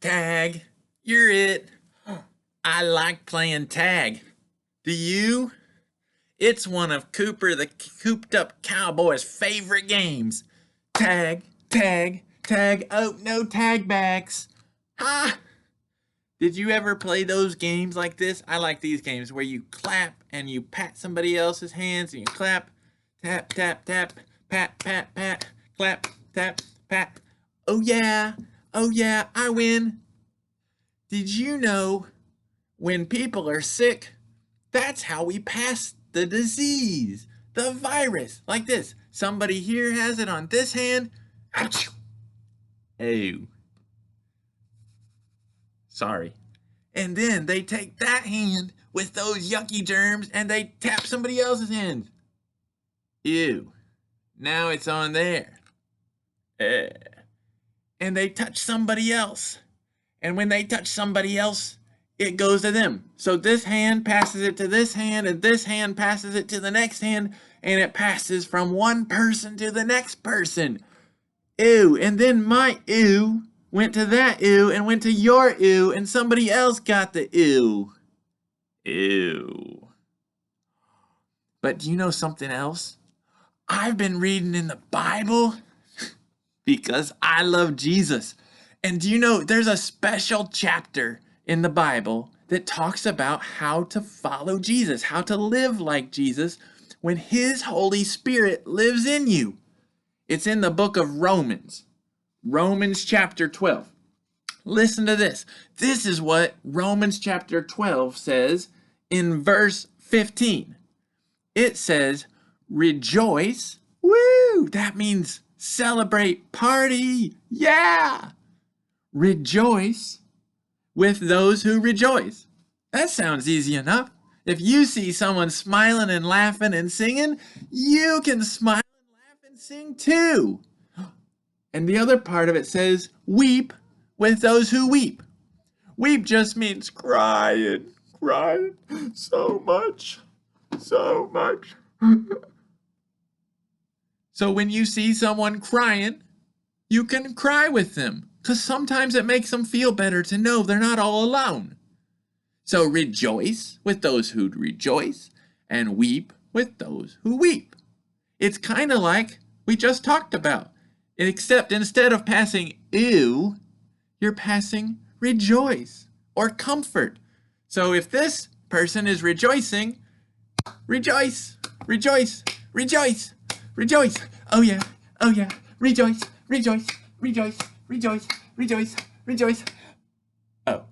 Tag, you're it. I like playing tag. Do you? It's one of Cooper the cooped up cowboy's favorite games. Tag, tag, tag. Oh, no tag backs. Ha! Did you ever play those games like this? I like these games where you clap and you pat somebody else's hands and you clap, tap, tap, tap, pat, pat, pat, clap, tap, pat. Oh yeah, I win. Did you know when people are sick, that's how we pass the disease, the virus, like this. Somebody here has it on this hand. Achoo. Oh, sorry. And then they take that hand with those yucky germs and they tap somebody else's hand. Ew. Now it's on there. And they touch somebody else. And when they touch somebody else, it goes to them. So this hand passes it to this hand, and this hand passes it to the next hand, and it passes from one person to the next person. Ew. And then my ew went to that ew and went to your ew, and somebody else got the ew. Ew. But do you know something else? I've been reading in the Bible because I love Jesus. And do you know there's a special chapter in the Bible that talks about how to follow Jesus, how to live like Jesus when His Holy Spirit lives in you. It's in the book of Romans, Romans chapter 12. Listen to this. This is what Romans chapter 12 says in verse 15. It says, rejoice. Woo! That means celebrate, party. Yeah! Rejoice with those who rejoice. That sounds easy enough. If you see someone smiling and laughing and singing, you can smile and laugh and sing too. And the other part of it says, weep with those who weep. Weep just means crying so much. So when you see someone crying, you can cry with them. Because sometimes it makes them feel better to know they're not all alone. So rejoice with those who rejoice and weep with those who weep. It's kind of like we just talked about. Except instead of passing ew, you're passing rejoice or comfort. So if this person is rejoicing, rejoice, rejoice, rejoice, rejoice. Oh yeah, rejoice, rejoice, rejoice. Rejoice, rejoice, rejoice. Oh.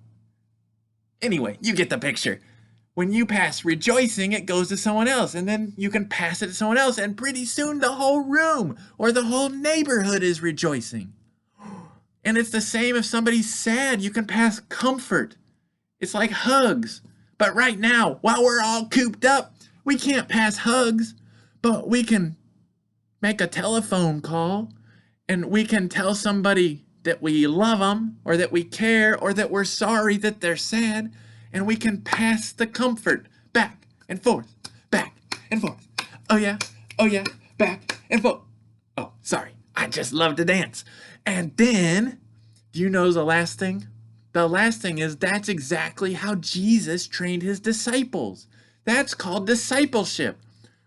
Anyway, you get the picture. When you pass rejoicing, it goes to someone else, and then you can pass it to someone else, and pretty soon the whole room or the whole neighborhood is rejoicing. And it's the same if somebody's sad, you can pass comfort. It's like hugs. But right now, while we're all cooped up, we can't pass hugs, but we can make a telephone call, and we can tell somebody that we love them, or that we care, or that we're sorry that they're sad, and we can pass the comfort back and forth, back and forth. Oh yeah, back and forth. Oh, sorry, I just love to dance. And then, do you know the last thing? The last thing is that's exactly how Jesus trained His disciples. That's called discipleship.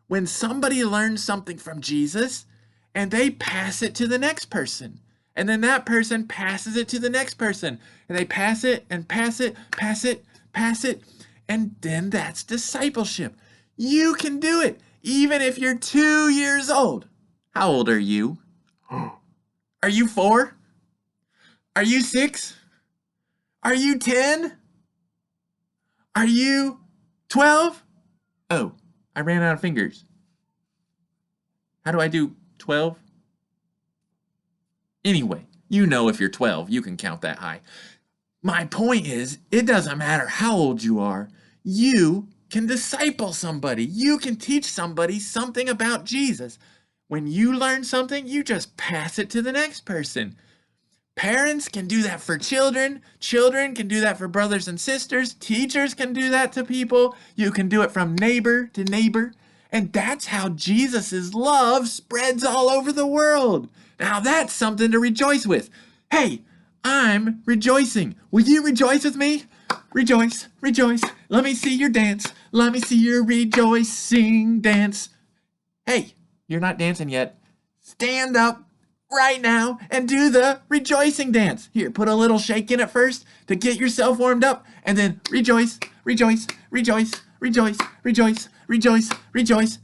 When somebody learns something from Jesus, and they pass it to the next person. And then that person passes it to the next person. And they pass it and pass it, pass it, pass it. And then that's discipleship. You can do it, even if you're 2 years old. How old are you? Are you 4? Are you 6? Are you 10? Are you 12? Oh, I ran out of fingers. How do I do 12? Anyway, you know if you're 12, you can count that high. My point is, it doesn't matter how old you are. You can disciple somebody. You can teach somebody something about Jesus. When you learn something, you just pass it to the next person. Parents can do that for children. Children can do that for brothers and sisters. Teachers can do that to people. You can do it from neighbor to neighbor. And that's how Jesus' love spreads all over the world. Now that's something to rejoice with. Hey, I'm rejoicing. Will you rejoice with me? Rejoice, rejoice. Let me see your dance. Let me see your rejoicing dance. Hey, you're not dancing yet. Stand up right now and do the rejoicing dance. Here, put a little shake in it first to get yourself warmed up, and then rejoice, rejoice, rejoice, rejoice, rejoice, rejoice, rejoice.